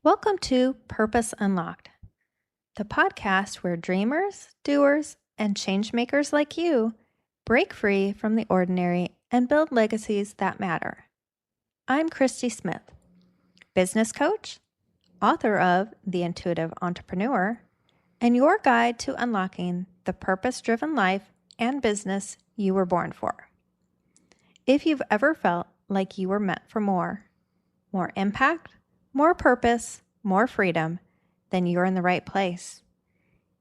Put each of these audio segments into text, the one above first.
Welcome to Purpose Unlocked, the podcast where dreamers, doers, and changemakers like you break free from the ordinary and build legacies that matter. I'm Christy Smith, business coach, author of The Intuitive Entrepreneur, and your guide to unlocking the purpose-driven life and business you were born for. If you've ever felt like you were meant for more impact, more purpose, more freedom, then you're in the right place.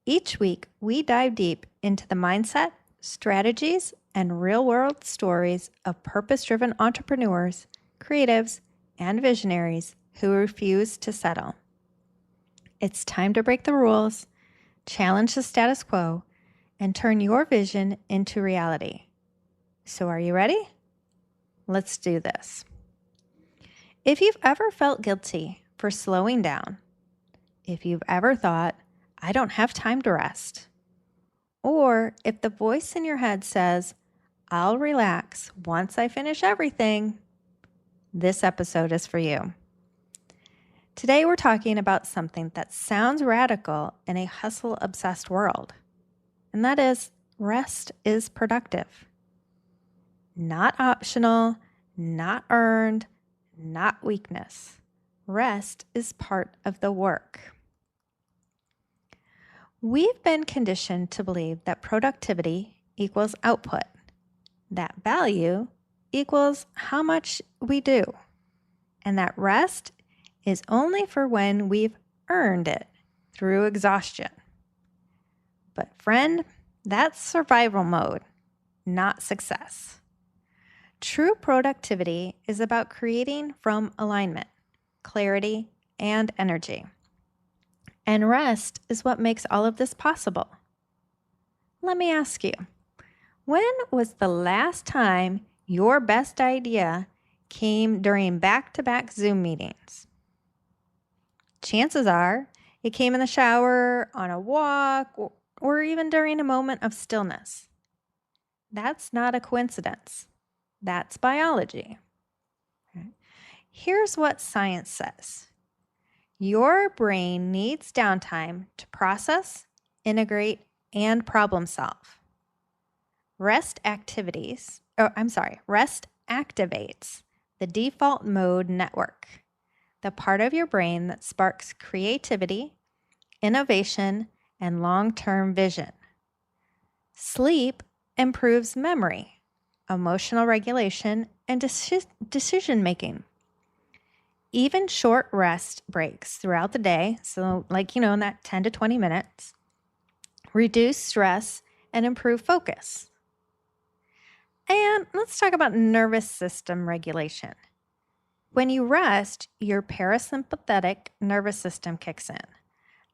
Each week, we dive deep into the mindset, strategies, and real-world stories of purpose-driven entrepreneurs, creatives, and visionaries who refuse to settle. It's time to break the rules, challenge the status quo, and turn your vision into reality. So are you ready? Let's do this. If you've ever felt guilty for slowing down, if you've ever thought, I don't have time to rest, or if the voice in your head says, I'll relax once I finish everything, this episode is for you. Today we're talking about something that sounds radical in a hustle-obsessed world, and that is rest is productive. Not optional, not earned, not weakness. Rest is part of the work. We've been conditioned to believe that productivity equals output, that value equals how much we do, and that rest is only for when we've earned it through exhaustion. But friend, that's survival mode, not success. True productivity is about creating from alignment, clarity, and energy. And rest is what makes all of this possible. Let me ask you, when was the last time your best idea came during back-to-back Zoom meetings? Chances are it came in the shower, on a walk, or even during a moment of stillness. That's not a coincidence. That's biology. Okay. Here's what science says. Your brain needs downtime to process, integrate, and problem solve. Rest activates the default mode network, the part of your brain that sparks creativity, innovation, and long-term vision. Sleep improves memory, emotional regulation, and decision-making. Even short rest breaks throughout the day, so in that 10 to 20 minutes, reduce stress and improve focus. And let's talk about nervous system regulation. When you rest, your parasympathetic nervous system kicks in,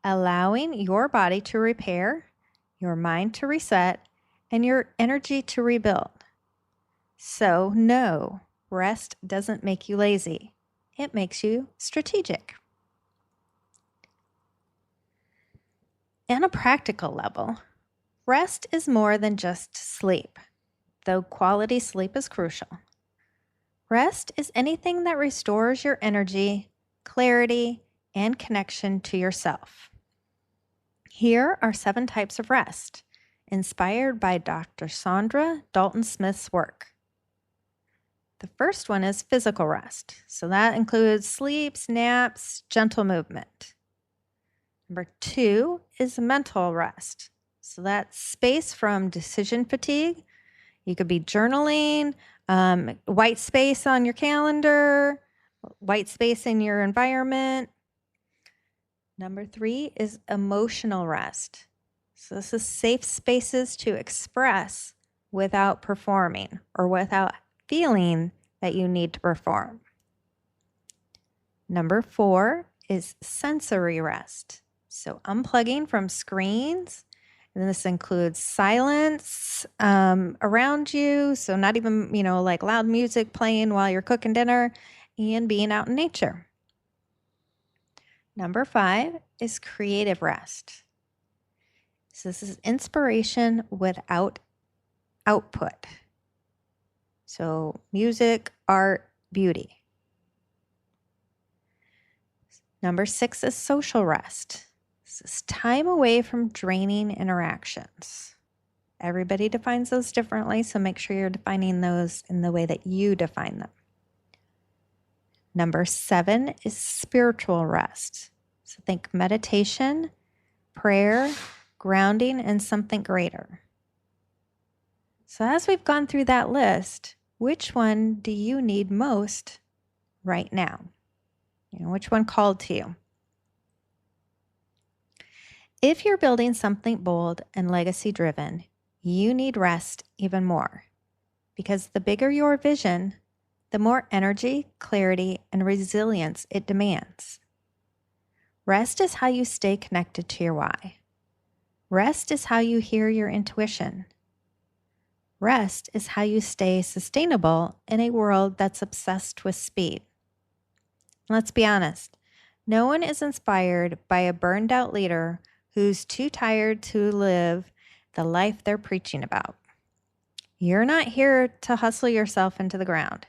allowing your body to repair, your mind to reset, and your energy to rebuild. So no, rest doesn't make you lazy. It makes you strategic. On a practical level, rest is more than just sleep, though quality sleep is crucial. Rest is anything that restores your energy, clarity, and connection to yourself. Here are 7 types of rest, inspired by Dr. Saundra Dalton-Smith's work. The first one is physical rest. So that includes sleeps, naps, gentle movement. Number 2 is mental rest. So that's space from decision fatigue. You could be journaling, white space on your calendar, white space in your environment. Number 3 is emotional rest. So this is safe spaces to express without performing or without feeling that you need to perform. Number 4 is sensory rest. So unplugging from screens, and this includes silence around you. So not even, like loud music playing while you're cooking dinner, and being out in nature. Number 5 is creative rest. So this is inspiration without output. So music, art, beauty. Number 6 is social rest. This is time away from draining interactions. Everybody defines those differently, so make sure you're defining those in the way that you define them. Number 7 is spiritual rest. So think meditation, prayer, grounding, and something greater. So as we've gone through that list, which one do you need most right now? Which one called to you? If you're building something bold and legacy driven, you need rest even more, because the bigger your vision, the more energy, clarity, and resilience it demands. Rest is how you stay connected to your why. Rest is how you hear your intuition. Rest is how you stay sustainable in a world that's obsessed with speed. Let's be honest, no one is inspired by a burned out leader who's too tired to live the life they're preaching about. You're not here to hustle yourself into the ground.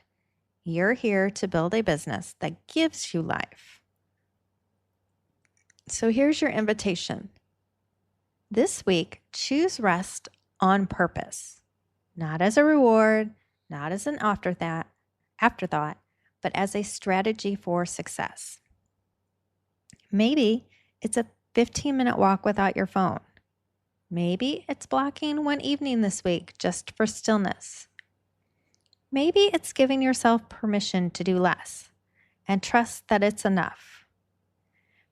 You're here to build a business that gives you life. So here's your invitation. This week, choose rest on purpose, not as a reward, not as an afterthought, but as a strategy for success. Maybe it's a 15-minute walk without your phone. Maybe it's blocking one evening this week just for stillness. Maybe it's giving yourself permission to do less and trust that it's enough.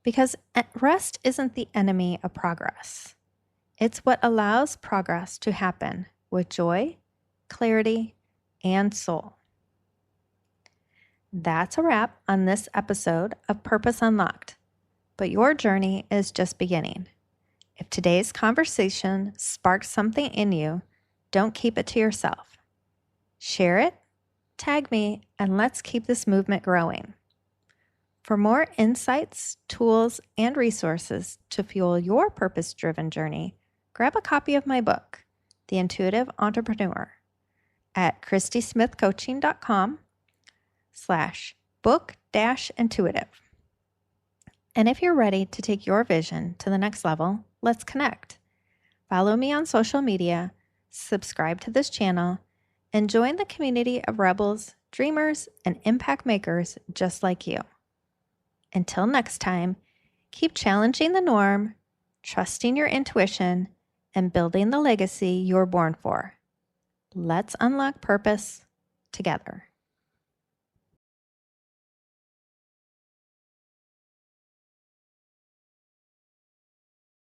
Because rest isn't the enemy of progress. It's what allows progress to happen with joy, clarity, and soul. That's a wrap on this episode of Purpose Unlocked, but your journey is just beginning. If today's conversation sparked something in you, don't keep it to yourself. Share it, tag me, and let's keep this movement growing. For more insights, tools, and resources to fuel your purpose-driven journey, grab a copy of my book, The Intuitive Entrepreneur, at christysmithcoaching.com/book-intuitive. And if you're ready to take your vision to the next level, let's connect. Follow me on social media, subscribe to this channel, and join the community of rebels, dreamers, and impact makers just like you. Until next time, keep challenging the norm, trusting your intuition, and building the legacy you're born for. Let's unlock purpose together.